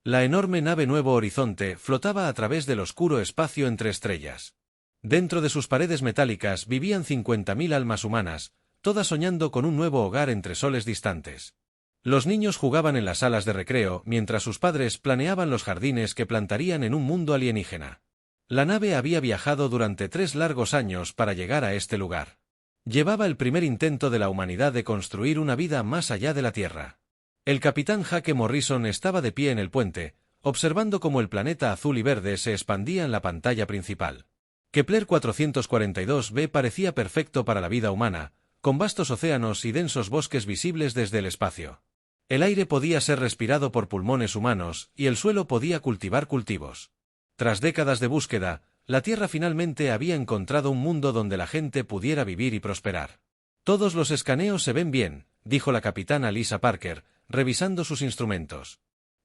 La enorme nave Nuevo Horizonte flotaba a través del oscuro espacio entre estrellas. Dentro de sus paredes metálicas vivían 50.000 almas humanas, todas soñando con un nuevo hogar entre soles distantes. Los niños jugaban en las salas de recreo, mientras sus padres planeaban los jardines que plantarían en un mundo alienígena. La nave había viajado durante 3 largos años para llegar a este lugar. Llevaba el primer intento de la humanidad de construir una vida más allá de la Tierra. El capitán Jake Morrison estaba de pie en el puente, observando cómo el planeta azul y verde se expandía en la pantalla principal. Kepler 442b parecía perfecto para la vida humana, con vastos océanos y densos bosques visibles desde el espacio. El aire podía ser respirado por pulmones humanos y el suelo podía cultivar cultivos. Tras décadas de búsqueda, la Tierra finalmente había encontrado un mundo donde la gente pudiera vivir y prosperar. Todos los escaneos se ven bien, dijo la capitana Lisa Parker, revisando sus instrumentos.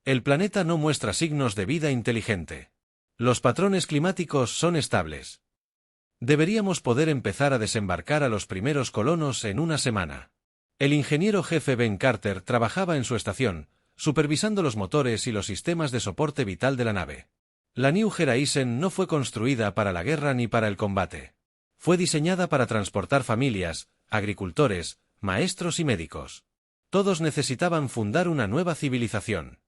El planeta no muestra signos de vida inteligente. Los patrones climáticos son estables. Deberíamos poder empezar a desembarcar a los primeros colonos en una semana. El ingeniero jefe Ben Carter trabajaba en su estación, supervisando los motores y los sistemas de soporte vital de la nave. La New Horizon no fue construida para la guerra ni para el combate. Fue diseñada para transportar familias, agricultores, maestros y médicos. Todos necesitaban fundar una nueva civilización.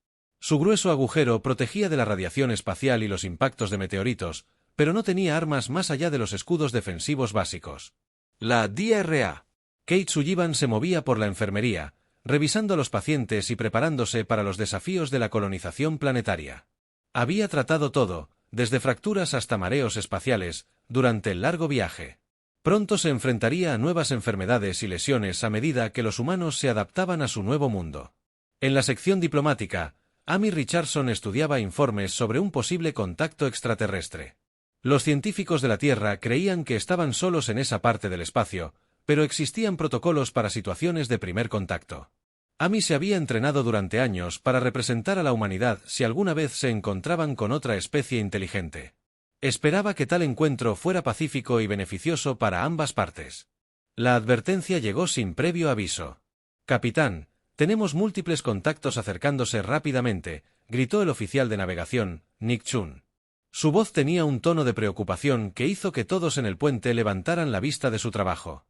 Su grueso agujero protegía de la radiación espacial y los impactos de meteoritos, pero no tenía armas más allá de los escudos defensivos básicos. La DRA. Kate Sullivan se movía por la enfermería, revisando a los pacientes y preparándose para los desafíos de la colonización planetaria. Había tratado todo, desde fracturas hasta mareos espaciales, durante el largo viaje. Pronto se enfrentaría a nuevas enfermedades y lesiones a medida que los humanos se adaptaban a su nuevo mundo. En la sección diplomática, Amy Richardson estudiaba informes sobre un posible contacto extraterrestre. Los científicos de la Tierra creían que estaban solos en esa parte del espacio, pero existían protocolos para situaciones de primer contacto. Amy se había entrenado durante años para representar a la humanidad si alguna vez se encontraban con otra especie inteligente. Esperaba que tal encuentro fuera pacífico y beneficioso para ambas partes. La advertencia llegó sin previo aviso. «Capitán, tenemos múltiples contactos acercándose rápidamente», gritó el oficial de navegación, Nick Chun. Su voz tenía un tono de preocupación que hizo que todos en el puente levantaran la vista de su trabajo.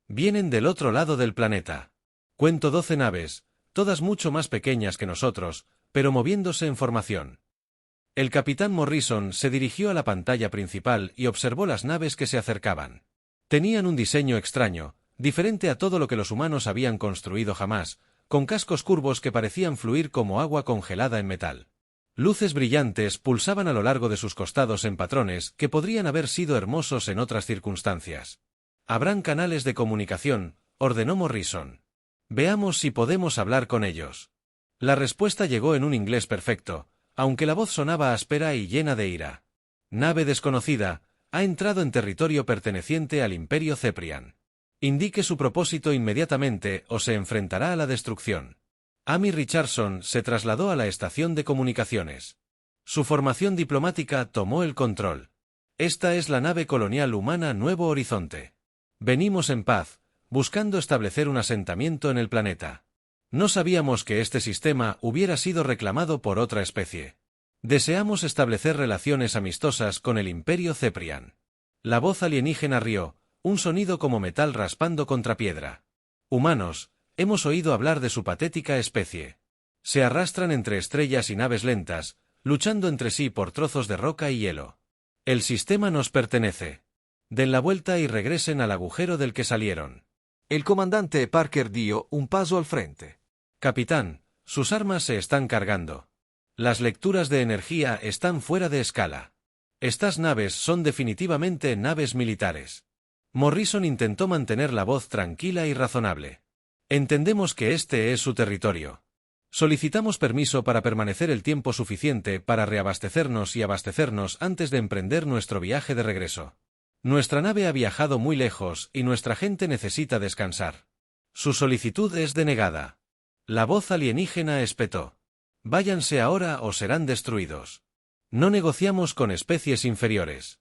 «Vienen del otro lado del planeta. Cuento 12 naves, todas mucho más pequeñas que nosotros, pero moviéndose en formación». El capitán Morrison se dirigió a la pantalla principal y observó las naves que se acercaban. Tenían un diseño extraño, diferente a todo lo que los humanos habían construido jamás, con cascos curvos que parecían fluir como agua congelada en metal. Luces brillantes pulsaban a lo largo de sus costados en patrones que podrían haber sido hermosos en otras circunstancias. «Habrán canales de comunicación», ordenó Morrison. «Veamos si podemos hablar con ellos». La respuesta llegó en un inglés perfecto, aunque la voz sonaba áspera y llena de ira. «Nave desconocida, ha entrado en territorio perteneciente al Imperio Ceprian. Indique su propósito inmediatamente o se enfrentará a la destrucción». Amy Richardson se trasladó a la estación de comunicaciones. Su formación diplomática tomó el control. «Esta es la nave colonial humana Nuevo Horizonte. Venimos en paz, buscando establecer un asentamiento en el planeta. No sabíamos que este sistema hubiera sido reclamado por otra especie. Deseamos establecer relaciones amistosas con el Imperio Ceprian». La voz alienígena rió, un sonido como metal raspando contra piedra. «Humanos, hemos oído hablar de su patética especie. Se arrastran entre estrellas y naves lentas, luchando entre sí por trozos de roca y hielo. El sistema nos pertenece. Den la vuelta y regresen al agujero del que salieron». El comandante Parker dio un paso al frente. «Capitán, sus armas se están cargando. Las lecturas de energía están fuera de escala. Estas naves son definitivamente naves militares». Morrison intentó mantener la voz tranquila y razonable. «Entendemos que este es su territorio. Solicitamos permiso para permanecer el tiempo suficiente para reabastecernos y abastecernos antes de emprender nuestro viaje de regreso. Nuestra nave ha viajado muy lejos y nuestra gente necesita descansar». Su solicitud es denegada. La voz alienígena espetó. «Váyanse ahora o serán destruidos. No negociamos con especies inferiores».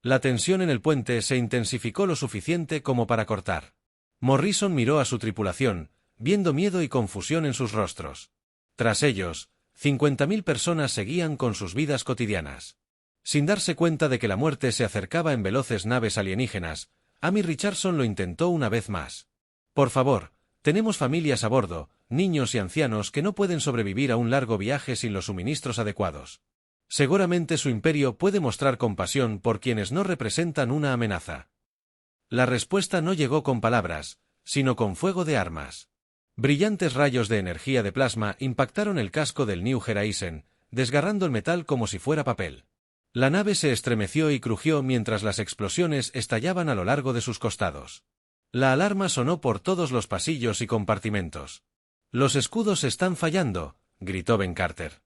La tensión en el puente se intensificó lo suficiente como para cortar. Morrison miró a su tripulación, viendo miedo y confusión en sus rostros. Tras ellos, 50.000 personas seguían con sus vidas cotidianas. Sin darse cuenta de que la muerte se acercaba en veloces naves alienígenas, Amy Richardson lo intentó una vez más. Por favor, tenemos familias a bordo, niños y ancianos que no pueden sobrevivir a un largo viaje sin los suministros adecuados. Seguramente su imperio puede mostrar compasión por quienes no representan una amenaza. La respuesta no llegó con palabras, sino con fuego de armas. Brillantes rayos de energía de plasma impactaron el casco del New Horizon, desgarrando el metal como si fuera papel. La nave se estremeció y crujió mientras las explosiones estallaban a lo largo de sus costados. La alarma sonó por todos los pasillos y compartimentos. «Los escudos están fallando», gritó Ben Carter.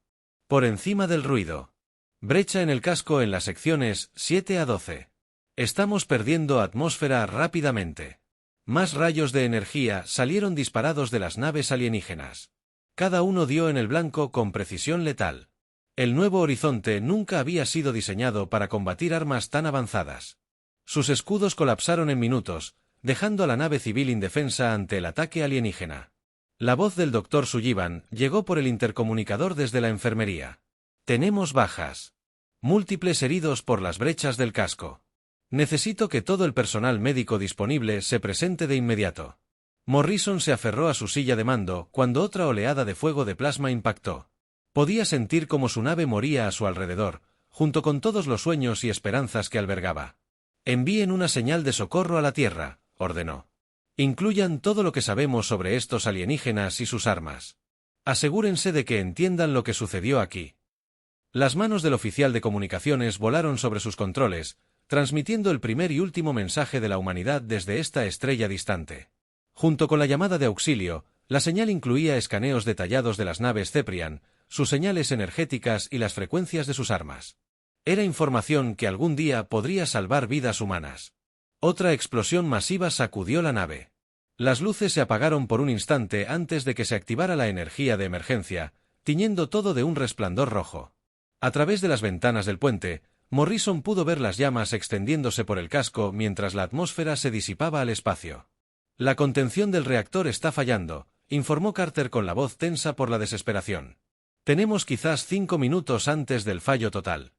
Por encima del ruido. Brecha en el casco en las secciones 7 a 12. Estamos perdiendo atmósfera rápidamente. Más rayos de energía salieron disparados de las naves alienígenas. Cada uno dio en el blanco con precisión letal. El Nuevo Horizonte nunca había sido diseñado para combatir armas tan avanzadas. Sus escudos colapsaron en minutos, dejando a la nave civil indefensa ante el ataque alienígena. La voz del Dr. Sullivan llegó por el intercomunicador desde la enfermería. «Tenemos bajas. Múltiples heridos por las brechas del casco. Necesito que todo el personal médico disponible se presente de inmediato». Morrison se aferró a su silla de mando cuando otra oleada de fuego de plasma impactó. Podía sentir cómo su nave moría a su alrededor, junto con todos los sueños y esperanzas que albergaba. «Envíen una señal de socorro a la Tierra», ordenó. «Incluyan todo lo que sabemos sobre estos alienígenas y sus armas. Asegúrense de que entiendan lo que sucedió aquí». Las manos del oficial de comunicaciones volaron sobre sus controles, transmitiendo el primer y último mensaje de la humanidad desde esta estrella distante. Junto con la llamada de auxilio, la señal incluía escaneos detallados de las naves Ceprian, sus señales energéticas y las frecuencias de sus armas. Era información que algún día podría salvar vidas humanas. Otra explosión masiva sacudió la nave. Las luces se apagaron por un instante antes de que se activara la energía de emergencia, tiñendo todo de un resplandor rojo. A través de las ventanas del puente, Morrison pudo ver las llamas extendiéndose por el casco mientras la atmósfera se disipaba al espacio. «La contención del reactor está fallando», informó Carter con la voz tensa por la desesperación. «Tenemos quizás 5 minutos antes del fallo total».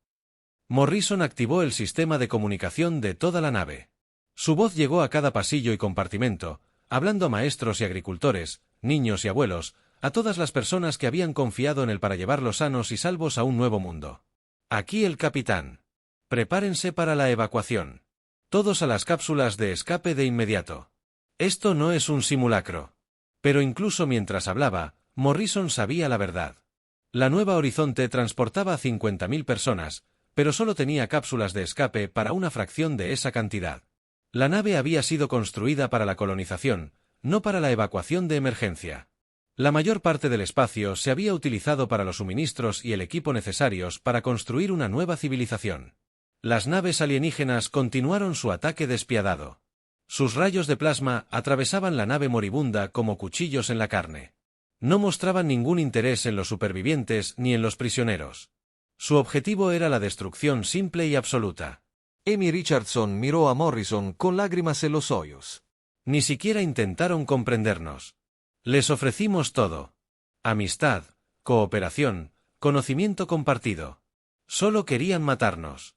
Morrison activó el sistema de comunicación de toda la nave. Su voz llegó a cada pasillo y compartimento, hablando a maestros y agricultores, niños y abuelos, a todas las personas que habían confiado en él para llevarlos sanos y salvos a un nuevo mundo. «Aquí el capitán. Prepárense para la evacuación. Todos a las cápsulas de escape de inmediato. Esto no es un simulacro». Pero incluso mientras hablaba, Morrison sabía la verdad. La Nueva Horizonte transportaba a 50.000 personas, pero solo tenía cápsulas de escape para una fracción de esa cantidad. La nave había sido construida para la colonización, no para la evacuación de emergencia. La mayor parte del espacio se había utilizado para los suministros y el equipo necesarios para construir una nueva civilización. Las naves alienígenas continuaron su ataque despiadado. Sus rayos de plasma atravesaban la nave moribunda como cuchillos en la carne. No mostraban ningún interés en los supervivientes ni en los prisioneros. Su objetivo era la destrucción simple y absoluta. Amy Richardson miró a Morrison con lágrimas en los ojos. Ni siquiera intentaron comprendernos. Les ofrecimos todo. Amistad, cooperación, conocimiento compartido. Solo querían matarnos.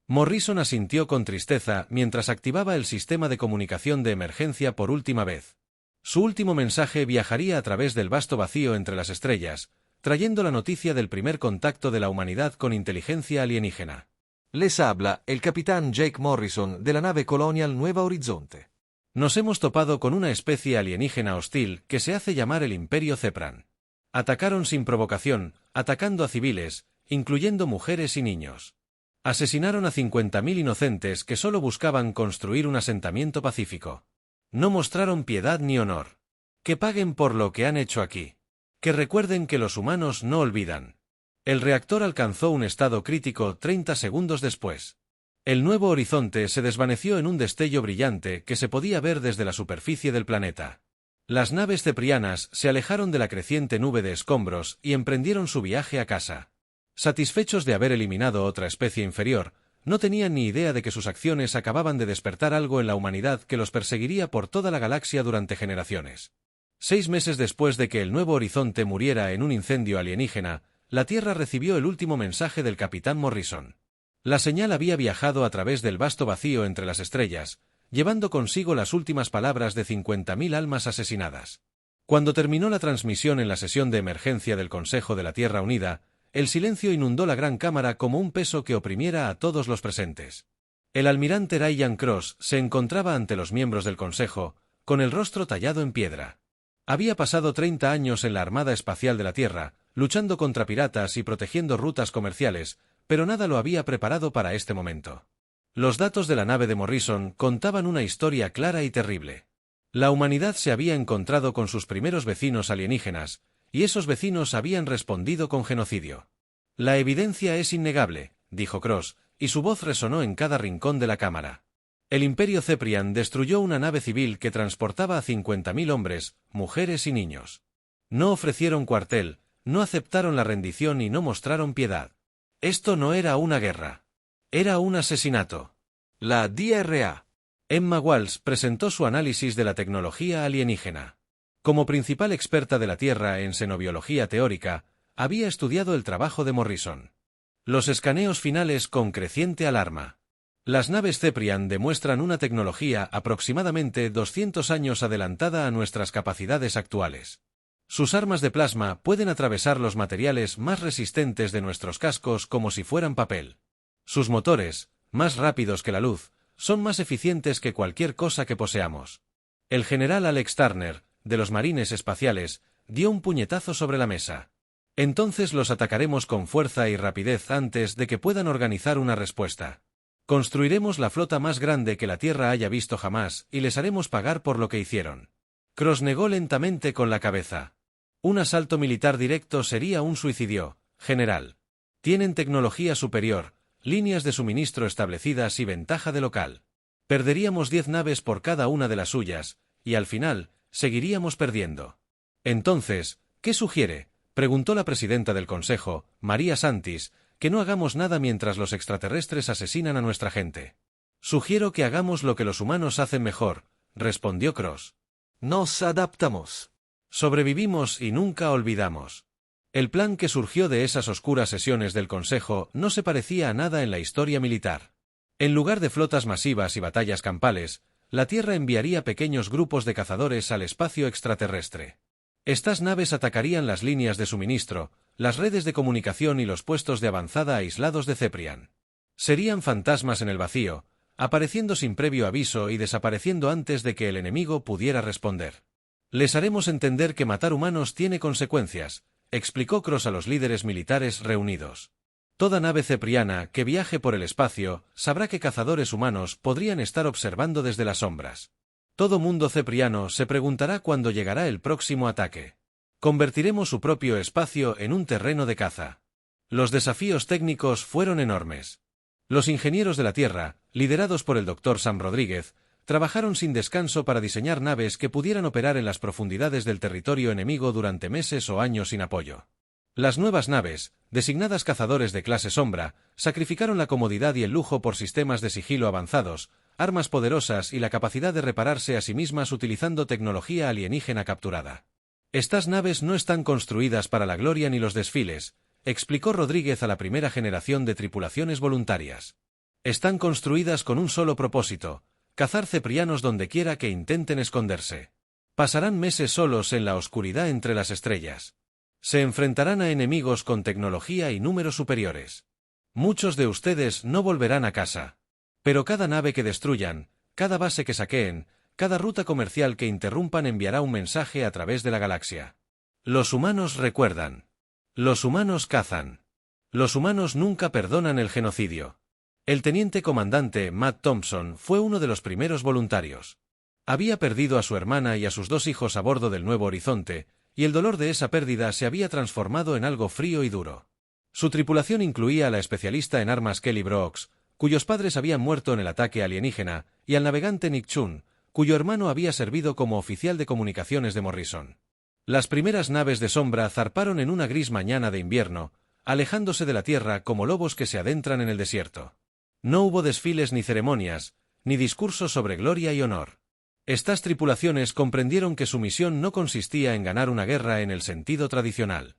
Morrison asintió con tristeza mientras activaba el sistema de comunicación de emergencia por última vez. Su último mensaje viajaría a través del vasto vacío entre las estrellas, trayendo la noticia del primer contacto de la humanidad con inteligencia alienígena. Les habla el capitán Jake Morrison de la nave Colonial Nueva Horizonte. Nos hemos topado con una especie alienígena hostil que se hace llamar el Imperio Cepran. Atacaron sin provocación, atacando a civiles, incluyendo mujeres y niños. Asesinaron a 50.000 inocentes que solo buscaban construir un asentamiento pacífico. No mostraron piedad ni honor. Que paguen por lo que han hecho aquí. Que recuerden que los humanos no olvidan. El reactor alcanzó un estado crítico 30 segundos después. El Nuevo Horizonte se desvaneció en un destello brillante que se podía ver desde la superficie del planeta. Las naves ceprianas se alejaron de la creciente nube de escombros y emprendieron su viaje a casa. Satisfechos de haber eliminado otra especie inferior, no tenían ni idea de que sus acciones acababan de despertar algo en la humanidad que los perseguiría por toda la galaxia durante generaciones. 6 meses después de que el Nuevo Horizonte muriera en un incendio alienígena, la Tierra recibió el último mensaje del capitán Morrison. La señal había viajado a través del vasto vacío entre las estrellas, llevando consigo las últimas palabras de 50.000 almas asesinadas. Cuando terminó la transmisión en la sesión de emergencia del Consejo de la Tierra Unida, el silencio inundó la gran cámara como un peso que oprimiera a todos los presentes. El almirante Ryan Cross se encontraba ante los miembros del Consejo, con el rostro tallado en piedra. Había pasado 30 años en la Armada Espacial de la Tierra, luchando contra piratas y protegiendo rutas comerciales, pero nada lo había preparado para este momento. Los datos de la nave de Morrison contaban una historia clara y terrible. La humanidad se había encontrado con sus primeros vecinos alienígenas, y esos vecinos habían respondido con genocidio. La evidencia es innegable, dijo Cross, y su voz resonó en cada rincón de la cámara. El Imperio Ceprian destruyó una nave civil que transportaba a 50.000 hombres, mujeres y niños. No ofrecieron cuartel, no aceptaron la rendición y no mostraron piedad. Esto no era una guerra. Era un asesinato. La DRA. Emma Walsh presentó su análisis de la tecnología alienígena. Como principal experta de la Tierra en xenobiología teórica, había estudiado el trabajo de Morrison. Los escaneos finales con creciente alarma. Las naves Ceprian demuestran una tecnología aproximadamente 200 años adelantada a nuestras capacidades actuales. Sus armas de plasma pueden atravesar los materiales más resistentes de nuestros cascos como si fueran papel. Sus motores, más rápidos que la luz, son más eficientes que cualquier cosa que poseamos. El general Alex Turner, de los Marines Espaciales, dio un puñetazo sobre la mesa. Entonces los atacaremos con fuerza y rapidez antes de que puedan organizar una respuesta. Construiremos la flota más grande que la Tierra haya visto jamás y les haremos pagar por lo que hicieron. Cross negó lentamente con la cabeza. Un asalto militar directo sería un suicidio, general. Tienen tecnología superior, líneas de suministro establecidas y ventaja de local. Perderíamos 10 naves por cada una de las suyas, y al final, seguiríamos perdiendo. Entonces, ¿qué sugiere?, preguntó la presidenta del Consejo, María Santis, que no hagamos nada mientras los extraterrestres asesinan a nuestra gente. Sugiero que hagamos lo que los humanos hacen mejor, respondió Cross. Nos adaptamos. Sobrevivimos y nunca olvidamos. El plan que surgió de esas oscuras sesiones del Consejo no se parecía a nada en la historia militar. En lugar de flotas masivas y batallas campales, la Tierra enviaría pequeños grupos de cazadores al espacio extraterrestre. Estas naves atacarían las líneas de suministro, las redes de comunicación y los puestos de avanzada aislados de Ceprian. Serían fantasmas en el vacío, apareciendo sin previo aviso y desapareciendo antes de que el enemigo pudiera responder. Les haremos entender que matar humanos tiene consecuencias, explicó Cross a los líderes militares reunidos. Toda nave cepriana que viaje por el espacio sabrá que cazadores humanos podrían estar observando desde las sombras. Todo mundo cepriano se preguntará cuándo llegará el próximo ataque. Convertiremos su propio espacio en un terreno de caza. Los desafíos técnicos fueron enormes. Los ingenieros de la Tierra, liderados por el Dr. Sam Rodríguez, trabajaron sin descanso para diseñar naves que pudieran operar en las profundidades del territorio enemigo durante meses o años sin apoyo. Las nuevas naves, designadas cazadores de clase sombra, sacrificaron la comodidad y el lujo por sistemas de sigilo avanzados, armas poderosas y la capacidad de repararse a sí mismas utilizando tecnología alienígena capturada. Estas naves no están construidas para la gloria ni los desfiles, explicó Rodríguez a la primera generación de tripulaciones voluntarias. Están construidas con un solo propósito: cazar ceprianos donde quiera que intenten esconderse. Pasarán meses solos en la oscuridad entre las estrellas. Se enfrentarán a enemigos con tecnología y números superiores. Muchos de ustedes no volverán a casa. Pero cada nave que destruyan, cada base que saqueen, cada ruta comercial que interrumpan enviará un mensaje a través de la galaxia. Los humanos recuerdan. Los humanos cazan. Los humanos nunca perdonan el genocidio. El teniente comandante Matt Thompson fue uno de los primeros voluntarios. Había perdido a su hermana y a sus 2 hijos a bordo del Nuevo Horizonte, y el dolor de esa pérdida se había transformado en algo frío y duro. Su tripulación incluía a la especialista en armas Kelly Brooks, cuyos padres habían muerto en el ataque alienígena, y al navegante Nick Chun, cuyo hermano había servido como oficial de comunicaciones de Morrison. Las primeras naves de sombra zarparon en una gris mañana de invierno, alejándose de la Tierra como lobos que se adentran en el desierto. No hubo desfiles ni ceremonias, ni discursos sobre gloria y honor. Estas tripulaciones comprendieron que su misión no consistía en ganar una guerra en el sentido tradicional.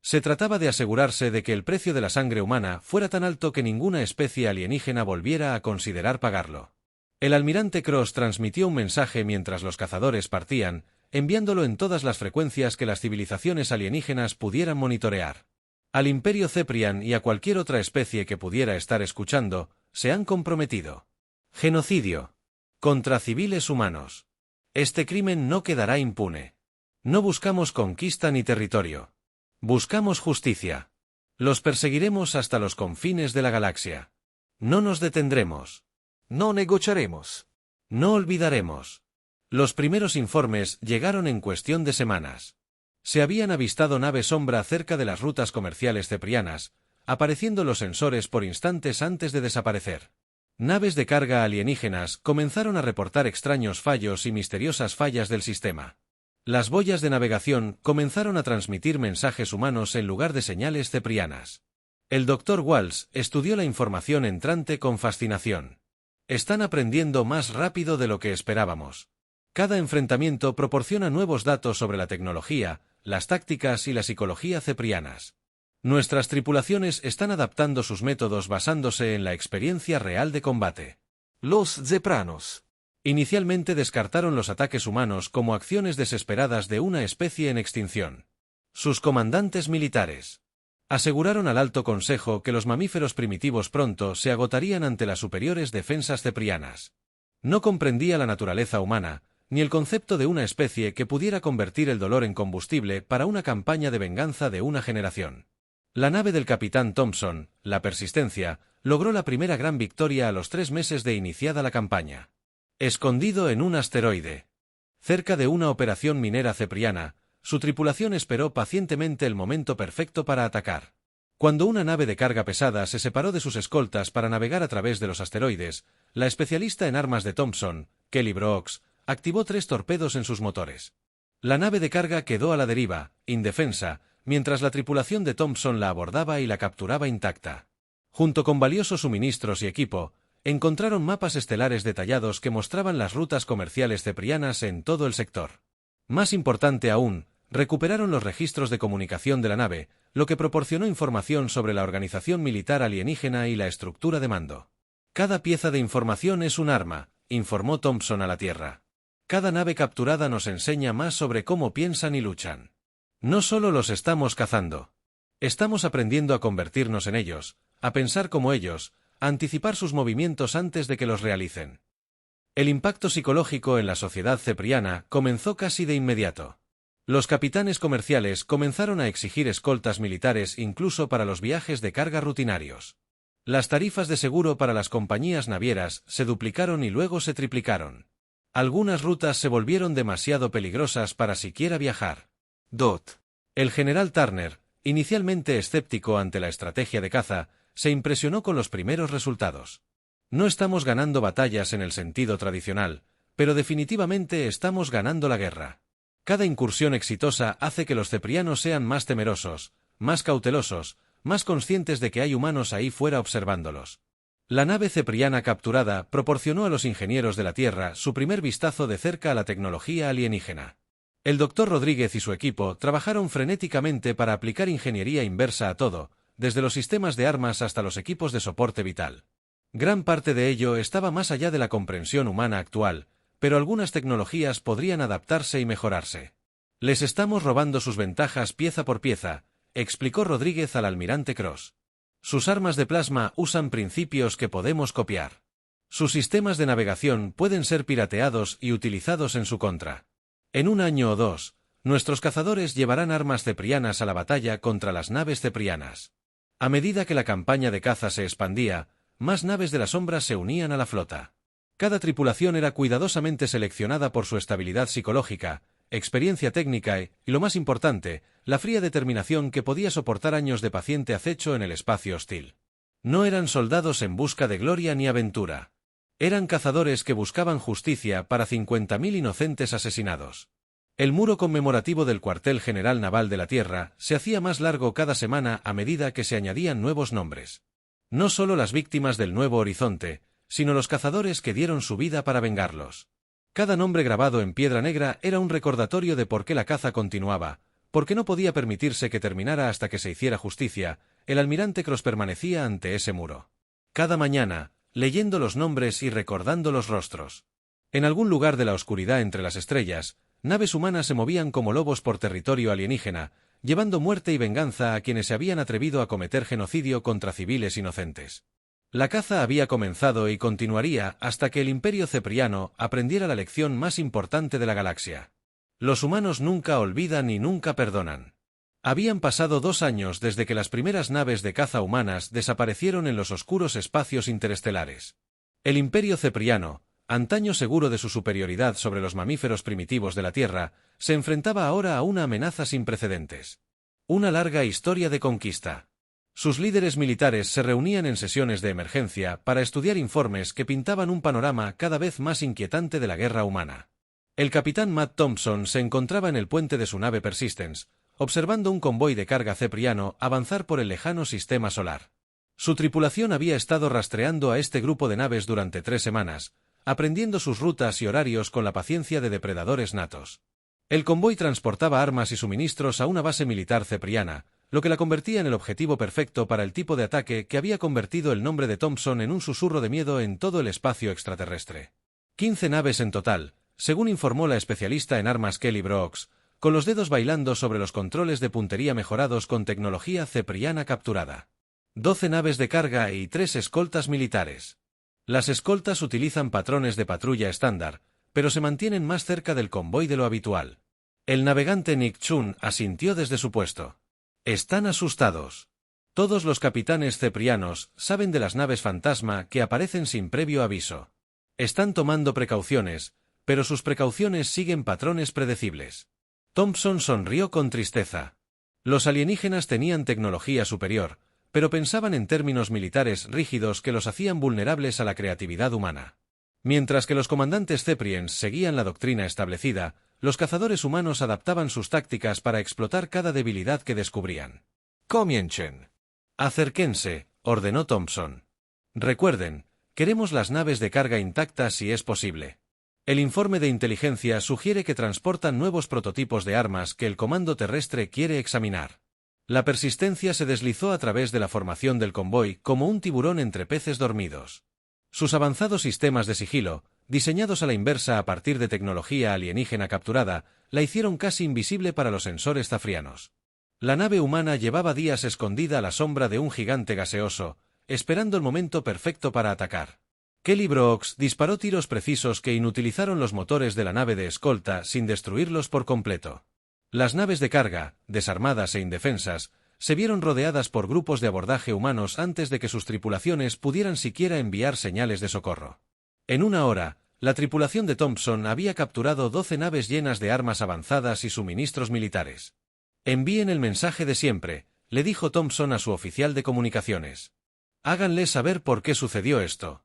Se trataba de asegurarse de que el precio de la sangre humana fuera tan alto que ninguna especie alienígena volviera a considerar pagarlo. El almirante Cross transmitió un mensaje mientras los cazadores partían, enviándolo en todas las frecuencias que las civilizaciones alienígenas pudieran monitorear. Al Imperio Ceprian y a cualquier otra especie que pudiera estar escuchando, se han comprometido. Genocidio. Contra civiles humanos. Este crimen no quedará impune. No buscamos conquista ni territorio. Buscamos justicia. Los perseguiremos hasta los confines de la galaxia. No nos detendremos. No negociaremos. No olvidaremos. Los primeros informes llegaron en cuestión de semanas. Se habían avistado naves sombra cerca de las rutas comerciales ceprianas, apareciendo los sensores por instantes antes de desaparecer. Naves de carga alienígenas comenzaron a reportar extraños fallos y misteriosas fallas del sistema. Las boyas de navegación comenzaron a transmitir mensajes humanos en lugar de señales ceprianas. El Dr. Walsh estudió la información entrante con fascinación. Están aprendiendo más rápido de lo que esperábamos. Cada enfrentamiento proporciona nuevos datos sobre la tecnología, las tácticas y la psicología ceprianas. Nuestras tripulaciones están adaptando sus métodos basándose en la experiencia real de combate. Los Zepranos. Inicialmente descartaron los ataques humanos como acciones desesperadas de una especie en extinción. Sus comandantes militares aseguraron al Alto Consejo que los mamíferos primitivos pronto se agotarían ante las superiores defensas ceprianas. No comprendía la naturaleza humana, ni el concepto de una especie que pudiera convertir el dolor en combustible para una campaña de venganza de una generación. La nave del capitán Thompson, la Persistencia, logró la primera gran victoria a los 3 meses de iniciada la campaña. Escondido en un asteroide. Cerca de una operación minera cepriana, su tripulación esperó pacientemente el momento perfecto para atacar. Cuando una nave de carga pesada se separó de sus escoltas para navegar a través de los asteroides, la especialista en armas de Thompson, Kelly Brooks, activó 3 torpedos en sus motores. La nave de carga quedó a la deriva, indefensa, mientras la tripulación de Thompson la abordaba y la capturaba intacta. Junto con valiosos suministros y equipo, encontraron mapas estelares detallados que mostraban las rutas comerciales ceprianas en todo el sector. Más importante aún, recuperaron los registros de comunicación de la nave, lo que proporcionó información sobre la organización militar alienígena y la estructura de mando. Cada pieza de información es un arma, informó Thompson a la Tierra. Cada nave capturada nos enseña más sobre cómo piensan y luchan. No solo los estamos cazando. Estamos aprendiendo a convertirnos en ellos, a pensar como ellos, a anticipar sus movimientos antes de que los realicen. El impacto psicológico en la sociedad cepriana comenzó casi de inmediato. Los capitanes comerciales comenzaron a exigir escoltas militares incluso para los viajes de carga rutinarios. Las tarifas de seguro para las compañías navieras se duplicaron y luego se triplicaron. Algunas rutas se volvieron demasiado peligrosas para siquiera viajar. El general Turner, inicialmente escéptico ante la estrategia de caza, se impresionó con los primeros resultados. No estamos ganando batallas en el sentido tradicional, pero definitivamente estamos ganando la guerra. Cada incursión exitosa hace que los ceprianos sean más temerosos, más cautelosos, más conscientes de que hay humanos ahí fuera observándolos. La nave cepriana capturada proporcionó a los ingenieros de la Tierra su primer vistazo de cerca a la tecnología alienígena. El Dr. Rodríguez y su equipo trabajaron frenéticamente para aplicar ingeniería inversa a todo, desde los sistemas de armas hasta los equipos de soporte vital. Gran parte de ello estaba más allá de la comprensión humana actual, pero algunas tecnologías podrían adaptarse y mejorarse. Les estamos robando sus ventajas pieza por pieza, explicó Rodríguez al almirante Cross. Sus armas de plasma usan principios que podemos copiar. Sus sistemas de navegación pueden ser pirateados y utilizados en su contra. En 1 año o 2, nuestros cazadores llevarán armas ceprianas a la batalla contra las naves ceprianas. A medida que la campaña de caza se expandía, más naves de la sombra se unían a la flota. Cada tripulación era cuidadosamente seleccionada por su estabilidad psicológica, experiencia técnica y, lo más importante, la fría determinación que podía soportar años de paciente acecho en el espacio hostil. No eran soldados en busca de gloria ni aventura. Eran cazadores que buscaban justicia para 50.000 inocentes asesinados. El muro conmemorativo del cuartel general naval de la Tierra se hacía más largo cada semana a medida que se añadían nuevos nombres. No solo las víctimas del Nuevo Horizonte, sino los cazadores que dieron su vida para vengarlos. Cada nombre grabado en piedra negra era un recordatorio de por qué la caza continuaba, porque no podía permitirse que terminara hasta que se hiciera justicia, el almirante Cross permanecía ante ese muro. Cada mañana, leyendo los nombres y recordando los rostros. En algún lugar de la oscuridad entre las estrellas, naves humanas se movían como lobos por territorio alienígena, llevando muerte y venganza a quienes se habían atrevido a cometer genocidio contra civiles inocentes. La caza había comenzado y continuaría hasta que el Imperio Cepriano aprendiera la lección más importante de la galaxia. Los humanos nunca olvidan y nunca perdonan. Habían pasado 2 años desde que las primeras naves de caza humanas desaparecieron en los oscuros espacios interestelares. El Imperio Cepriano, antaño seguro de su superioridad sobre los mamíferos primitivos de la Tierra, se enfrentaba ahora a una amenaza sin precedentes. Una larga historia de conquista. Sus líderes militares se reunían en sesiones de emergencia para estudiar informes que pintaban un panorama cada vez más inquietante de la guerra humana. El capitán Matt Thompson se encontraba en el puente de su nave Persistence, observando un convoy de carga cepriano avanzar por el lejano sistema solar. Su tripulación había estado rastreando a este grupo de naves durante 3 semanas, aprendiendo sus rutas y horarios con la paciencia de depredadores natos. El convoy transportaba armas y suministros a una base militar cepriana, lo que la convertía en el objetivo perfecto para el tipo de ataque que había convertido el nombre de Thompson en un susurro de miedo en todo el espacio extraterrestre. 15 naves en total, según informó la especialista en armas Kelly Brooks, con los dedos bailando sobre los controles de puntería mejorados con tecnología cepriana capturada. 12 naves de carga y 3 escoltas militares. Las escoltas utilizan patrones de patrulla estándar, pero se mantienen más cerca del convoy de lo habitual. El navegante Nick Chun asintió desde su puesto. Están asustados. Todos los capitanes ceprianos saben de las naves fantasma que aparecen sin previo aviso. Están tomando precauciones, pero sus precauciones siguen patrones predecibles. Thompson sonrió con tristeza. Los alienígenas tenían tecnología superior, pero pensaban en términos militares rígidos que los hacían vulnerables a la creatividad humana. Mientras que los comandantes Cepriens seguían la doctrina establecida, los cazadores humanos adaptaban sus tácticas para explotar cada debilidad que descubrían. «Comiencen». «Acérquense», ordenó Thompson. «Recuerden, queremos las naves de carga intactas si es posible». El informe de inteligencia sugiere que transportan nuevos prototipos de armas que el comando terrestre quiere examinar. La Persistencia se deslizó a través de la formación del convoy como un tiburón entre peces dormidos. Sus avanzados sistemas de sigilo, diseñados a la inversa a partir de tecnología alienígena capturada, la hicieron casi invisible para los sensores zafrianos. La nave humana llevaba días escondida a la sombra de un gigante gaseoso, esperando el momento perfecto para atacar. Kelly Brooks disparó tiros precisos que inutilizaron los motores de la nave de escolta sin destruirlos por completo. Las naves de carga, desarmadas e indefensas, se vieron rodeadas por grupos de abordaje humanos antes de que sus tripulaciones pudieran siquiera enviar señales de socorro. En 1 hora, la tripulación de Thompson había capturado 12 naves llenas de armas avanzadas y suministros militares. «Envíen el mensaje de siempre», le dijo Thompson a su oficial de comunicaciones. «Háganle saber por qué sucedió esto».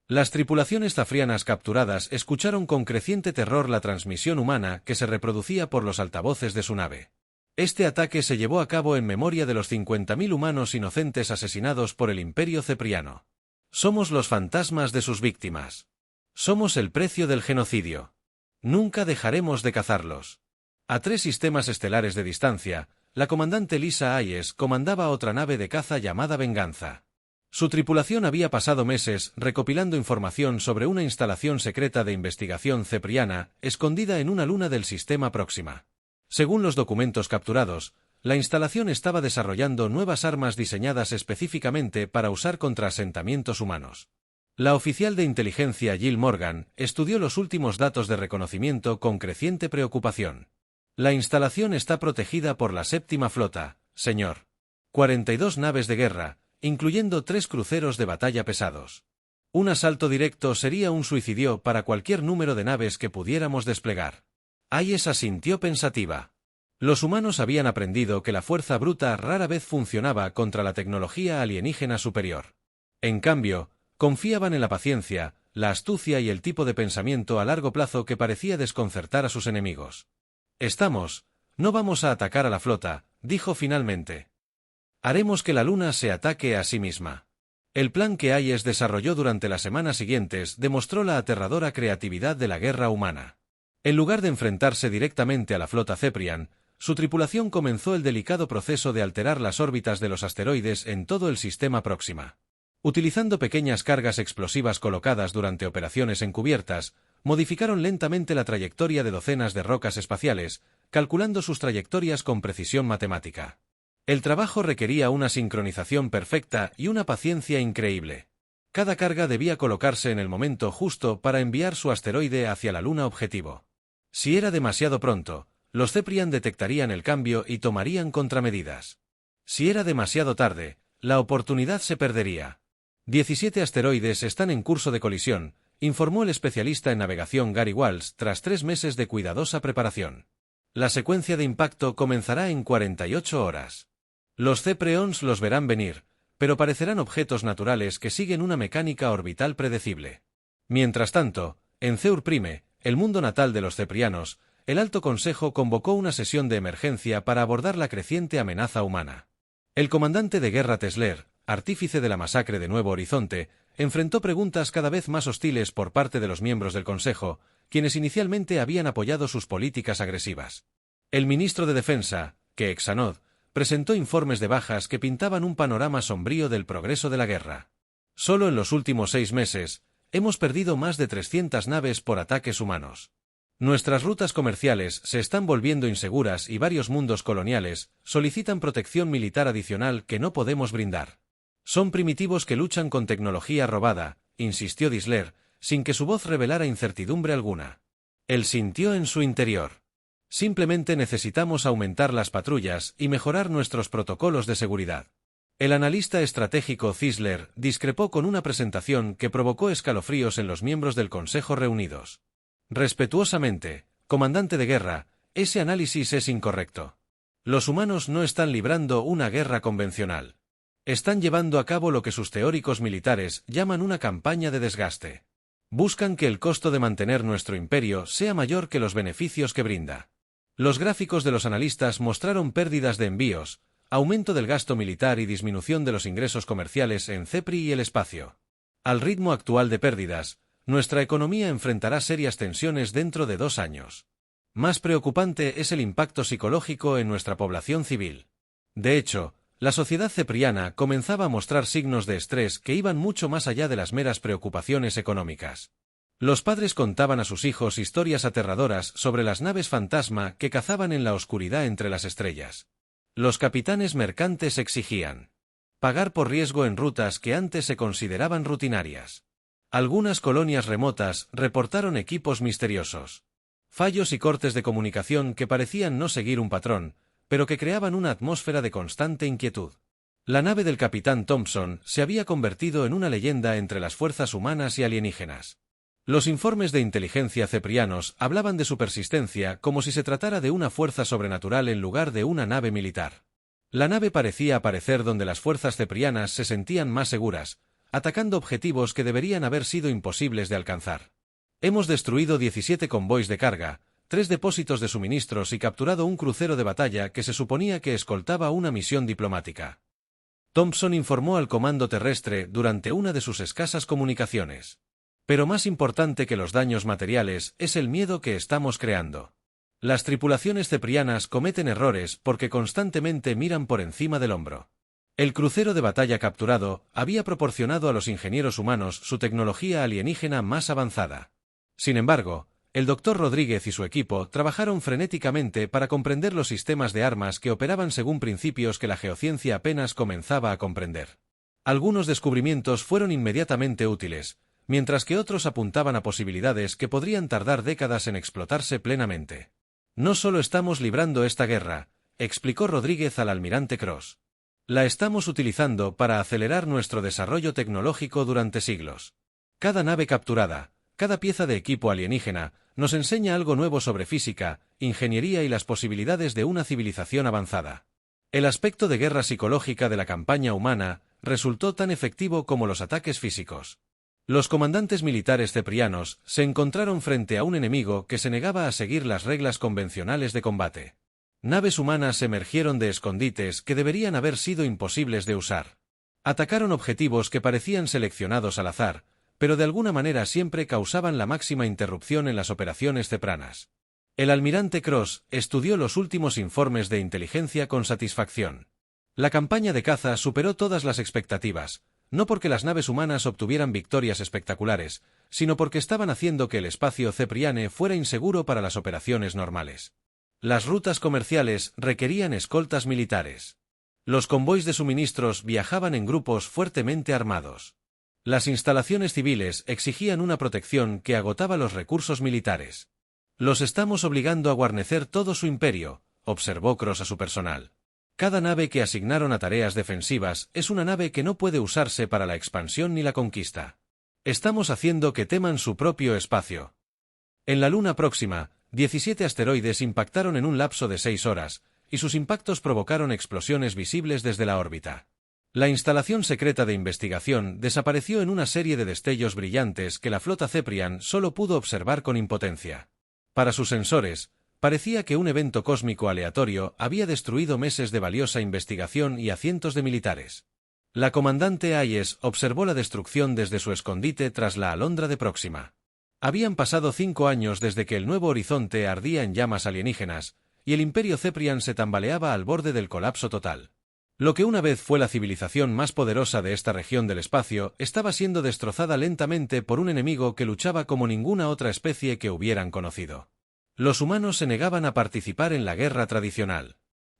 Las tripulaciones zafrianas capturadas escucharon con creciente terror la transmisión humana que se reproducía por los altavoces de su nave. Este ataque se llevó a cabo en memoria de los 50.000 humanos inocentes asesinados por el Imperio Cepriano. Somos los fantasmas de sus víctimas. Somos el precio del genocidio. Nunca dejaremos de cazarlos. A 3 sistemas estelares de distancia, la comandante Lisa Hayes comandaba otra nave de caza llamada Venganza. Su tripulación había pasado meses recopilando información sobre una instalación secreta de investigación cepriana escondida en una luna del sistema Próxima. Según los documentos capturados, la instalación estaba desarrollando nuevas armas diseñadas específicamente para usar contra asentamientos humanos. La oficial de inteligencia Jill Morgan estudió los últimos datos de reconocimiento con creciente preocupación. La instalación está protegida por la 7ª Flota, señor. 42 naves de guerra, incluyendo 3 cruceros de batalla pesados. Un asalto directo sería un suicidio para cualquier número de naves que pudiéramos desplegar. Hayes asintió pensativa. Los humanos habían aprendido que la fuerza bruta rara vez funcionaba contra la tecnología alienígena superior. En cambio, confiaban en la paciencia, la astucia y el tipo de pensamiento a largo plazo que parecía desconcertar a sus enemigos. No vamos a atacar a la flota, dijo finalmente. Haremos que la luna se ataque a sí misma. El plan que Hayes desarrolló durante las semanas siguientes demostró la aterradora creatividad de la guerra humana. En lugar de enfrentarse directamente a la flota Ceprian, Su tripulación comenzó el delicado proceso de alterar las órbitas de los asteroides en todo el sistema Próxima. Utilizando pequeñas cargas explosivas colocadas durante operaciones encubiertas, modificaron lentamente la trayectoria de docenas de rocas espaciales, calculando sus trayectorias con precisión matemática. El trabajo requería una sincronización perfecta y una paciencia increíble. Cada carga debía colocarse en el momento justo para enviar su asteroide hacia la luna objetivo. Si era demasiado pronto, los Ceprian detectarían el cambio y tomarían contramedidas. Si era demasiado tarde, la oportunidad se perdería. 17 asteroides están en curso de colisión, informó el especialista en navegación Gary Walsh tras 3 meses de cuidadosa preparación. La secuencia de impacto comenzará en 48 horas. Los Cepreons los verán venir, pero parecerán objetos naturales que siguen una mecánica orbital predecible. Mientras tanto, en Theur Prime, el mundo natal de los ceprianos, el Alto Consejo convocó una sesión de emergencia para abordar la creciente amenaza humana. El comandante de guerra Tesler, artífice de la masacre de Nuevo Horizonte, enfrentó preguntas cada vez más hostiles por parte de los miembros del Consejo, quienes inicialmente habían apoyado sus políticas agresivas. El ministro de Defensa, Queexanod, presentó informes de bajas que pintaban un panorama sombrío del progreso de la guerra. Solo en los últimos 6 meses, hemos perdido más de 300 naves por ataques humanos. Nuestras rutas comerciales se están volviendo inseguras y varios mundos coloniales solicitan protección militar adicional que no podemos brindar. Son primitivos que luchan con tecnología robada, insistió Disler, sin que su voz revelara incertidumbre alguna. Él sintió en su interior. Simplemente necesitamos aumentar las patrullas y mejorar nuestros protocolos de seguridad. El analista estratégico Zisler discrepó con una presentación que provocó escalofríos en los miembros del Consejo reunidos. Respetuosamente, comandante de guerra, ese análisis es incorrecto. Los humanos no están librando una guerra convencional. Están llevando a cabo lo que sus teóricos militares llaman una campaña de desgaste. Buscan que el costo de mantener nuestro imperio sea mayor que los beneficios que brinda. Los gráficos de los analistas mostraron pérdidas de envíos, aumento del gasto militar y disminución de los ingresos comerciales en CEPRI y el espacio. Al ritmo actual de pérdidas, nuestra economía enfrentará serias tensiones dentro de 2 años. Más preocupante es el impacto psicológico en nuestra población civil. De hecho, la sociedad cepriana comenzaba a mostrar signos de estrés que iban mucho más allá de las meras preocupaciones económicas. Los padres contaban a sus hijos historias aterradoras sobre las naves fantasma que cazaban en la oscuridad entre las estrellas. Los capitanes mercantes exigían pagar por riesgo en rutas que antes se consideraban rutinarias. Algunas colonias remotas reportaron equipos misteriosos, fallos y cortes de comunicación que parecían no seguir un patrón, pero que creaban una atmósfera de constante inquietud. La nave del capitán Thompson se había convertido en una leyenda entre las fuerzas humanas y alienígenas. Los informes de inteligencia ceprianos hablaban de su persistencia como si se tratara de una fuerza sobrenatural en lugar de una nave militar. La nave parecía aparecer donde las fuerzas ceprianas se sentían más seguras, atacando objetivos que deberían haber sido imposibles de alcanzar. Hemos destruido 17 convoys de carga, 3 depósitos de suministros y capturado un crucero de batalla que se suponía que escoltaba una misión diplomática. Thompson informó al comando terrestre durante una de sus escasas comunicaciones. Pero más importante que los daños materiales es el miedo que estamos creando. Las tripulaciones ceprianas cometen errores porque constantemente miran por encima del hombro. El crucero de batalla capturado había proporcionado a los ingenieros humanos su tecnología alienígena más avanzada. Sin embargo, el Dr. Rodríguez y su equipo trabajaron frenéticamente para comprender los sistemas de armas que operaban según principios que la geociencia apenas comenzaba a comprender. Algunos descubrimientos fueron inmediatamente útiles, mientras que otros apuntaban a posibilidades que podrían tardar décadas en explotarse plenamente. No solo estamos librando esta guerra, explicó Rodríguez al almirante Cross. La estamos utilizando para acelerar nuestro desarrollo tecnológico durante siglos. Cada nave capturada, cada pieza de equipo alienígena, nos enseña algo nuevo sobre física, ingeniería y las posibilidades de una civilización avanzada. El aspecto de guerra psicológica de la campaña humana resultó tan efectivo como los ataques físicos. Los comandantes militares ceprianos se encontraron frente a un enemigo que se negaba a seguir las reglas convencionales de combate. Naves humanas emergieron de escondites que deberían haber sido imposibles de usar. Atacaron objetivos que parecían seleccionados al azar, pero de alguna manera siempre causaban la máxima interrupción en las operaciones cepranas. El almirante Cross estudió los últimos informes de inteligencia con satisfacción. La campaña de caza superó todas las expectativas, no porque las naves humanas obtuvieran victorias espectaculares, sino porque estaban haciendo que el espacio Cepriane fuera inseguro para las operaciones normales. Las rutas comerciales requerían escoltas militares. Los convoys de suministros viajaban en grupos fuertemente armados. Las instalaciones civiles exigían una protección que agotaba los recursos militares. Los estamos obligando a guarnecer todo su imperio, observó Cross a su personal. Cada nave que asignaron a tareas defensivas es una nave que no puede usarse para la expansión ni la conquista. Estamos haciendo que teman su propio espacio. En la luna próxima, 17 asteroides impactaron en un lapso de 6 horas, y sus impactos provocaron explosiones visibles desde la órbita. La instalación secreta de investigación desapareció en una serie de destellos brillantes que la flota Ceprian solo pudo observar con impotencia. Para sus sensores, parecía que un evento cósmico aleatorio había destruido meses de valiosa investigación y a cientos de militares. La comandante Hayes observó la destrucción desde su escondite tras la alondra de Próxima. Habían pasado 5 años desde que el nuevo horizonte ardía en llamas alienígenas, y el imperio Ceprian se tambaleaba al borde del colapso total. Lo que una vez fue la civilización más poderosa de esta región del espacio estaba siendo destrozada lentamente por un enemigo que luchaba como ninguna otra especie que hubieran conocido. Los humanos se negaban a participar en la guerra tradicional.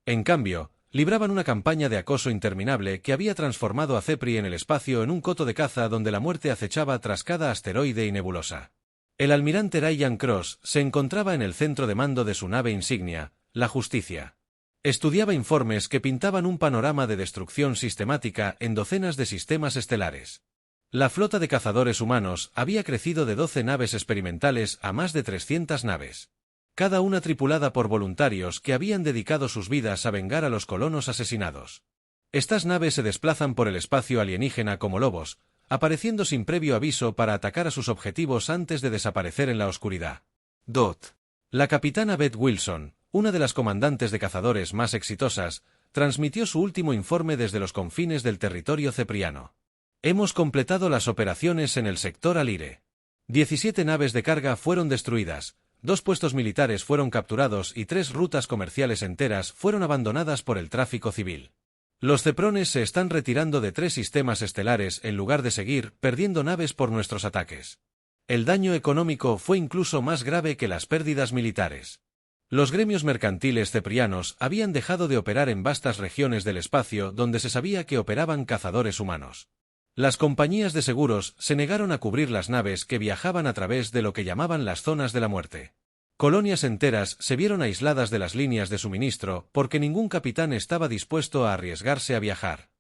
En cambio, libraban una campaña de acoso interminable que había transformado a Cepri en el espacio en un coto de caza donde la muerte acechaba tras cada asteroide y nebulosa. El almirante Ryan Cross se encontraba en el centro de mando de su nave insignia, la Justicia. Estudiaba informes que pintaban un panorama de destrucción sistemática en docenas de sistemas estelares. La flota de cazadores humanos había crecido de 12 naves experimentales a más de 300 naves. Cada una tripulada por voluntarios que habían dedicado sus vidas a vengar a los colonos asesinados. Estas naves se desplazan por el espacio alienígena como lobos, apareciendo sin previo aviso para atacar a sus objetivos antes de desaparecer en la oscuridad. La capitana Beth Wilson, una de las comandantes de cazadores más exitosas, transmitió su último informe desde los confines del territorio cepriano. Hemos completado las operaciones en el sector Alire. 17 naves de carga fueron destruidas, 2 puestos militares fueron capturados y 3 rutas comerciales enteras fueron abandonadas por el tráfico civil. Los ceprones se están retirando de 3 sistemas estelares en lugar de seguir perdiendo naves por nuestros ataques. El daño económico fue incluso más grave que las pérdidas militares. Los gremios mercantiles ceprianos habían dejado de operar en vastas regiones del espacio donde se sabía que operaban cazadores humanos. Las compañías de seguros se negaron a cubrir las naves que viajaban a través de lo que llamaban las zonas de la muerte. Colonias enteras se vieron aisladas de las líneas de suministro porque ningún capitán estaba dispuesto a arriesgarse a viajar.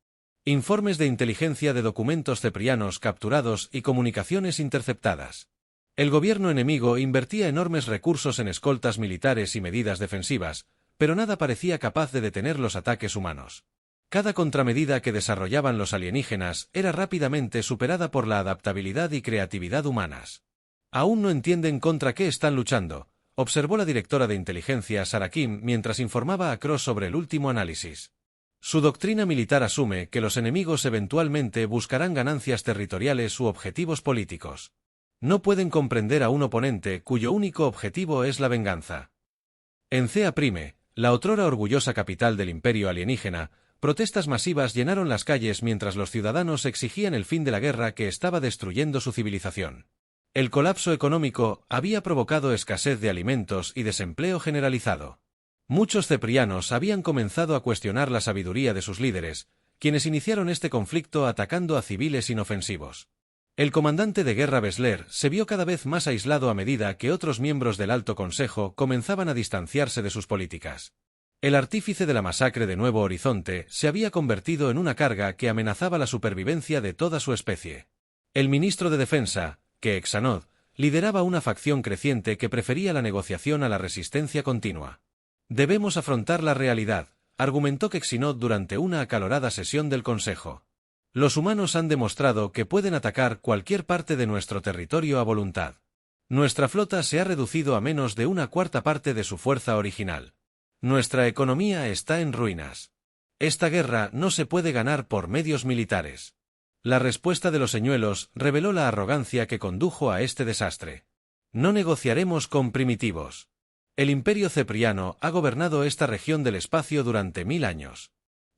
Informes de inteligencia de documentos ceprianos capturados y comunicaciones interceptadas. El gobierno enemigo invertía enormes recursos en escoltas militares y medidas defensivas, pero nada parecía capaz de detener los ataques humanos. Cada contramedida que desarrollaban los alienígenas era rápidamente superada por la adaptabilidad y creatividad humanas. Aún no entienden contra qué están luchando, observó la directora de inteligencia Sarah Kim mientras informaba a Cross sobre el último análisis. Su doctrina militar asume que los enemigos eventualmente buscarán ganancias territoriales u objetivos políticos. No pueden comprender a un oponente cuyo único objetivo es la venganza. En Cea Prime, la otrora orgullosa capital del imperio alienígena, protestas masivas llenaron las calles mientras los ciudadanos exigían el fin de la guerra que estaba destruyendo su civilización. El colapso económico había provocado escasez de alimentos y desempleo generalizado. Muchos ceprianos habían comenzado a cuestionar la sabiduría de sus líderes, quienes iniciaron este conflicto atacando a civiles inofensivos. El comandante de guerra Bessler se vio cada vez más aislado a medida que otros miembros del Alto Consejo comenzaban a distanciarse de sus políticas. El artífice de la masacre de Nuevo Horizonte se había convertido en una carga que amenazaba la supervivencia de toda su especie. El ministro de Defensa, Quexanod, lideraba una facción creciente que prefería la negociación a la resistencia continua. Debemos afrontar la realidad, argumentó Quexanod durante una acalorada sesión del Consejo. Los humanos han demostrado que pueden atacar cualquier parte de nuestro territorio a voluntad. Nuestra flota se ha reducido a menos de 1/4 parte de su fuerza original. Nuestra economía está en ruinas. Esta guerra no se puede ganar por medios militares. La respuesta de los señuelos reveló la arrogancia que condujo a este desastre. No negociaremos con primitivos. El Imperio Cepriano ha gobernado esta región del espacio durante 1000 años.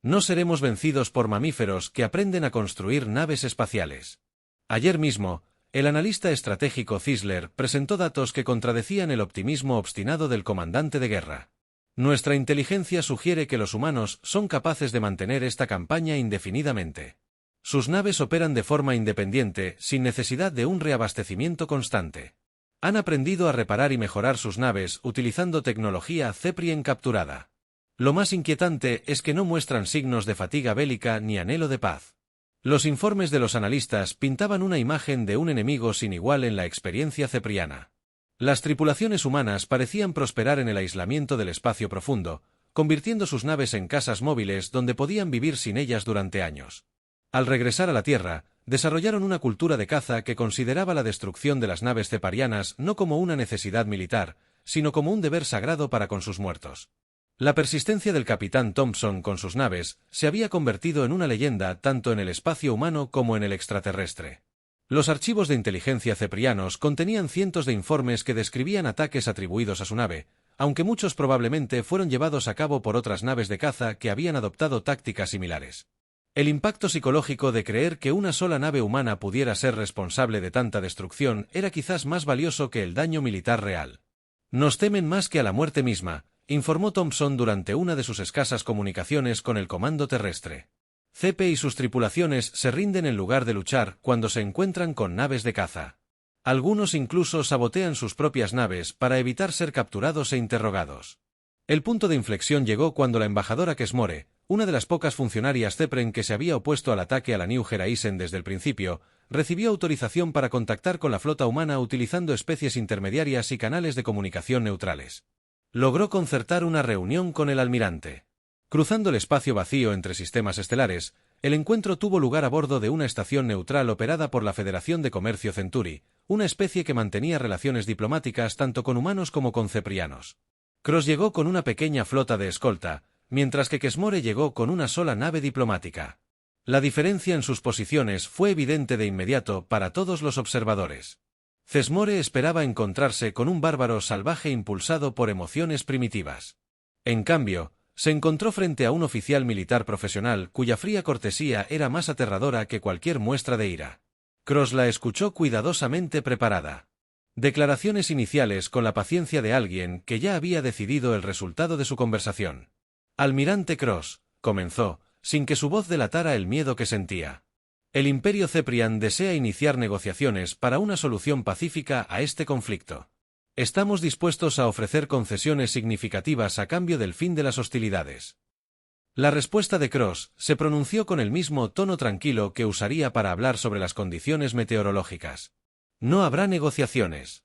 No seremos vencidos por mamíferos que aprenden a construir naves espaciales. Ayer mismo, el analista estratégico Zisler presentó datos que contradecían el optimismo obstinado del comandante de guerra. Nuestra inteligencia sugiere que los humanos son capaces de mantener esta campaña indefinidamente. Sus naves operan de forma independiente, sin necesidad de un reabastecimiento constante. Han aprendido a reparar y mejorar sus naves utilizando tecnología Ceprien capturada. Lo más inquietante es que no muestran signos de fatiga bélica ni anhelo de paz. Los informes de los analistas pintaban una imagen de un enemigo sin igual en la experiencia cepriana. Las tripulaciones humanas parecían prosperar en el aislamiento del espacio profundo, convirtiendo sus naves en casas móviles donde podían vivir sin ellas durante años. Al regresar a la Tierra, desarrollaron una cultura de caza que consideraba la destrucción de las naves ceparianas no como una necesidad militar, sino como un deber sagrado para con sus muertos. La persistencia del capitán Thompson con sus naves se había convertido en una leyenda tanto en el espacio humano como en el extraterrestre. Los archivos de inteligencia ceprianos contenían cientos de informes que describían ataques atribuidos a su nave, aunque muchos probablemente fueron llevados a cabo por otras naves de caza que habían adoptado tácticas similares. El impacto psicológico de creer que una sola nave humana pudiera ser responsable de tanta destrucción era quizás más valioso que el daño militar real. Nos temen más que a la muerte misma, informó Thompson durante una de sus escasas comunicaciones con el comando terrestre. CP y sus tripulaciones se rinden en lugar de luchar cuando se encuentran con naves de caza. Algunos incluso sabotean sus propias naves para evitar ser capturados e interrogados. El punto de inflexión llegó cuando la embajadora Kesmore, una de las pocas funcionarias Cepren que se había opuesto al ataque a la New Geraisen desde el principio, recibió autorización para contactar con la flota humana utilizando especies intermediarias y canales de comunicación neutrales. Logró concertar una reunión con el almirante. Cruzando el espacio vacío entre sistemas estelares, el encuentro tuvo lugar a bordo de una estación neutral operada por la Federación de Comercio Centauri, una especie que mantenía relaciones diplomáticas tanto con humanos como con ceprianos. Cross llegó con una pequeña flota de escolta, mientras que Kesmore llegó con una sola nave diplomática. La diferencia en sus posiciones fue evidente de inmediato para todos los observadores. Kesmore esperaba encontrarse con un bárbaro salvaje impulsado por emociones primitivas. En cambio, se encontró frente a un oficial militar profesional cuya fría cortesía era más aterradora que cualquier muestra de ira. Cross la escuchó cuidadosamente preparada. Declaraciones iniciales con la paciencia de alguien que ya había decidido el resultado de su conversación. Almirante Cross, comenzó, sin que su voz delatara el miedo que sentía. El Imperio Ceprian desea iniciar negociaciones para una solución pacífica a este conflicto. Estamos dispuestos a ofrecer concesiones significativas a cambio del fin de las hostilidades. La respuesta de Cross se pronunció con el mismo tono tranquilo que usaría para hablar sobre las condiciones meteorológicas. No habrá negociaciones.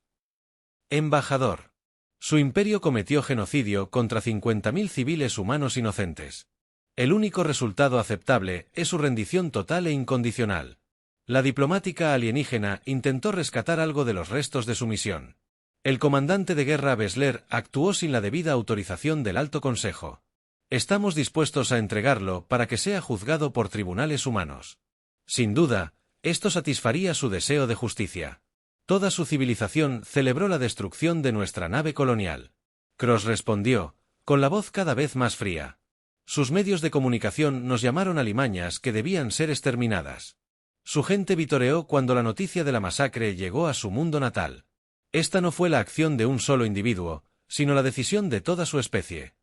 Embajador. Su imperio cometió genocidio contra 50.000 civiles humanos inocentes. El único resultado aceptable es su rendición total e incondicional. La diplomática alienígena intentó rescatar algo de los restos de su misión. El comandante de guerra Bessler actuó sin la debida autorización del Alto Consejo. Estamos dispuestos a entregarlo para que sea juzgado por tribunales humanos. Sin duda, esto satisfaría su deseo de justicia. Toda su civilización celebró la destrucción de nuestra nave colonial. Cross respondió, con la voz cada vez más fría. Sus medios de comunicación nos llamaron alimañas que debían ser exterminadas. Su gente vitoreó cuando la noticia de la masacre llegó a su mundo natal. Esta no fue la acción de un solo individuo, sino la decisión de toda su especie.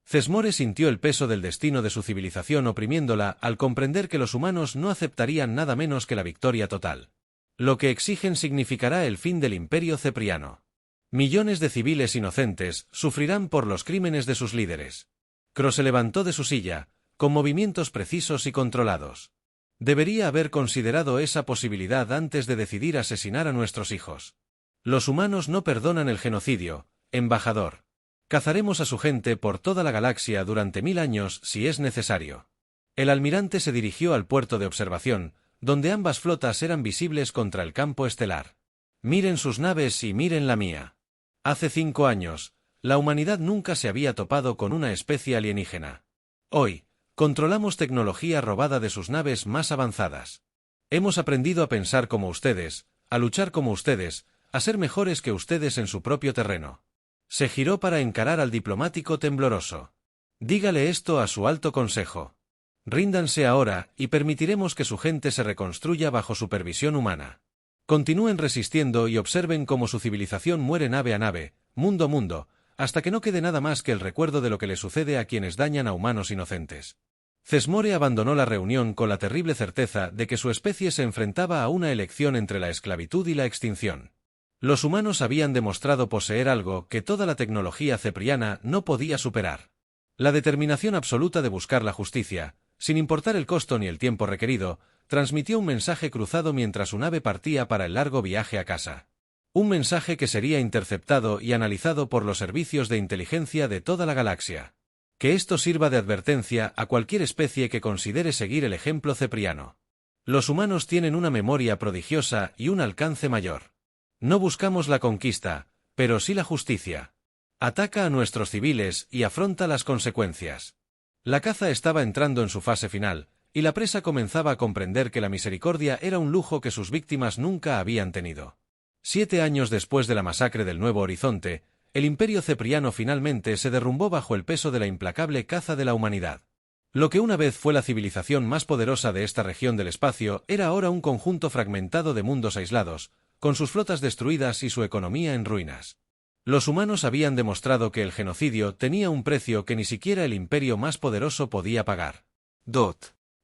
Kesmore sintió el peso del destino de su civilización oprimiéndola al comprender que los humanos no aceptarían nada menos que la victoria total. Lo que exigen significará el fin del Imperio Cepriano. Millones de civiles inocentes sufrirán por los crímenes de sus líderes. Cross se levantó de su silla, con movimientos precisos y controlados. Debería haber considerado esa posibilidad antes de decidir asesinar a nuestros hijos. Los humanos no perdonan el genocidio, embajador. Cazaremos a su gente por toda la galaxia durante 1000 años si es necesario. El almirante se dirigió al puerto de observación, donde ambas flotas eran visibles contra el campo estelar. Miren sus naves y miren la mía. Hace 5 años, la humanidad nunca se había topado con una especie alienígena. Hoy, controlamos tecnología robada de sus naves más avanzadas. Hemos aprendido a pensar como ustedes, a luchar como ustedes, a ser mejores que ustedes en su propio terreno. Se giró para encarar al diplomático tembloroso. Dígale esto a su alto consejo. Ríndanse ahora, y permitiremos que su gente se reconstruya bajo supervisión humana. Continúen resistiendo y observen cómo su civilización muere nave a nave, mundo a mundo, hasta que no quede nada más que el recuerdo de lo que le sucede a quienes dañan a humanos inocentes. Cesmore abandonó la reunión con la terrible certeza de que su especie se enfrentaba a una elección entre la esclavitud y la extinción. Los humanos habían demostrado poseer algo que toda la tecnología cepriana no podía superar. La determinación absoluta de buscar la justicia, sin importar el costo ni el tiempo requerido, transmitió un mensaje cruzado mientras su nave partía para el largo viaje a casa. Un mensaje que sería interceptado y analizado por los servicios de inteligencia de toda la galaxia. Que esto sirva de advertencia a cualquier especie que considere seguir el ejemplo cepriano. Los humanos tienen una memoria prodigiosa y un alcance mayor. No buscamos la conquista, pero sí la justicia. Ataca a nuestros civiles y afronta las consecuencias. La caza estaba entrando en su fase final, y la presa comenzaba a comprender que la misericordia era un lujo que sus víctimas nunca habían tenido. 7 años después de la masacre del Nuevo Horizonte, el imperio cepriano finalmente se derrumbó bajo el peso de la implacable caza de la humanidad. Lo que una vez fue la civilización más poderosa de esta región del espacio era ahora un conjunto fragmentado de mundos aislados, con sus flotas destruidas y su economía en ruinas. Los humanos habían demostrado que el genocidio tenía un precio que ni siquiera el imperio más poderoso podía pagar.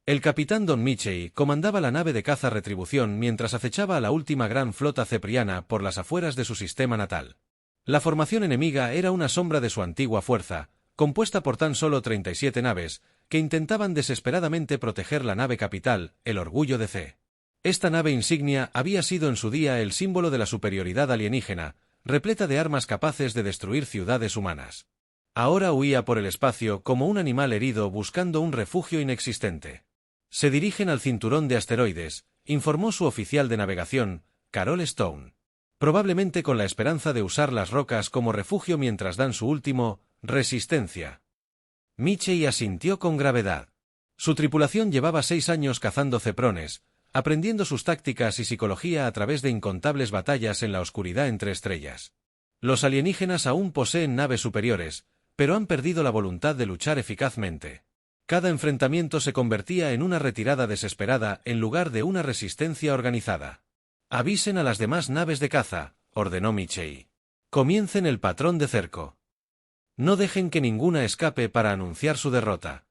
El capitán Don Michey comandaba la nave de caza Retribución mientras acechaba a la última gran flota cepriana por las afueras de su sistema natal. La formación enemiga era una sombra de su antigua fuerza, compuesta por tan solo 37 naves, que intentaban desesperadamente proteger la nave capital, el Orgullo de C. Esta nave insignia había sido en su día el símbolo de la superioridad alienígena, repleta de armas capaces de destruir ciudades humanas. Ahora huía por el espacio como un animal herido buscando un refugio inexistente. Se dirigen al cinturón de asteroides, informó su oficial de navegación, Carol Stone. Probablemente con la esperanza de usar las rocas como refugio mientras dan su último, resistencia. Michey asintió con gravedad. Su tripulación llevaba 6 años cazando ceprones, aprendiendo sus tácticas y psicología a través de incontables batallas en la oscuridad entre estrellas. Los alienígenas aún poseen naves superiores, pero han perdido la voluntad de luchar eficazmente. Cada enfrentamiento se convertía en una retirada desesperada en lugar de una resistencia organizada. Avisen a las demás naves de caza, ordenó Michey. Comiencen el patrón de cerco. No dejen que ninguna escape para anunciar su derrota.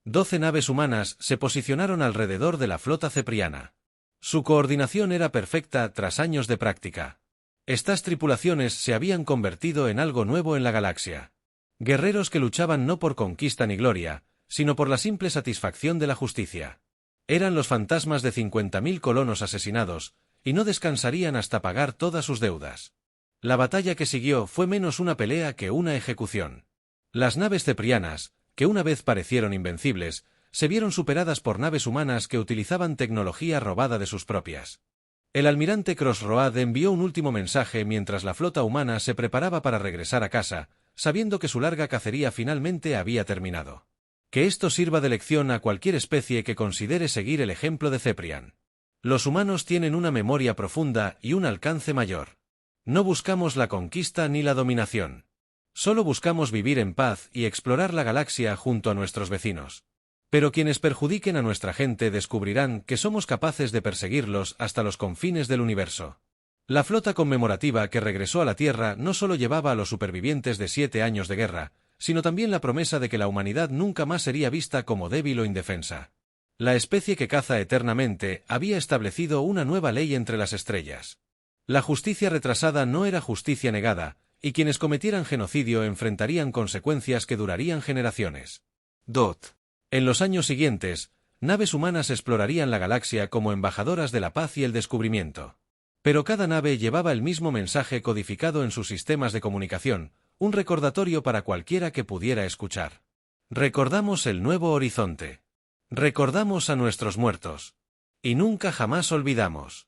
12 naves humanas se posicionaron alrededor de la flota cepriana. Su coordinación era perfecta tras años de práctica. Estas tripulaciones se habían convertido en algo nuevo en la galaxia. Guerreros que luchaban no por conquista ni gloria, sino por la simple satisfacción de la justicia. Eran los fantasmas de 50.000 colonos asesinados, y no descansarían hasta pagar todas sus deudas. La batalla que siguió fue menos una pelea que una ejecución. Las naves ceprianas, que una vez parecieron invencibles, se vieron superadas por naves humanas que utilizaban tecnología robada de sus propias. El almirante Crossroad envió un último mensaje mientras la flota humana se preparaba para regresar a casa, sabiendo que su larga cacería finalmente había terminado. Que esto sirva de lección a cualquier especie que considere seguir el ejemplo de Ceprian. Los humanos tienen una memoria profunda y un alcance mayor. No buscamos la conquista ni la dominación. Solo buscamos vivir en paz y explorar la galaxia junto a nuestros vecinos. Pero quienes perjudiquen a nuestra gente descubrirán que somos capaces de perseguirlos hasta los confines del universo. La flota conmemorativa que regresó a la Tierra no solo llevaba a los supervivientes de 7 años de guerra, sino también la promesa de que la humanidad nunca más sería vista como débil o indefensa. La especie que caza eternamente había establecido una nueva ley entre las estrellas. La justicia retrasada no era justicia negada, y quienes cometieran genocidio enfrentarían consecuencias que durarían generaciones. En los años siguientes, naves humanas explorarían la galaxia como embajadoras de la paz y el descubrimiento. Pero cada nave llevaba el mismo mensaje codificado en sus sistemas de comunicación, un recordatorio para cualquiera que pudiera escuchar. Recordamos el nuevo horizonte. Recordamos a nuestros muertos. Y nunca jamás olvidamos.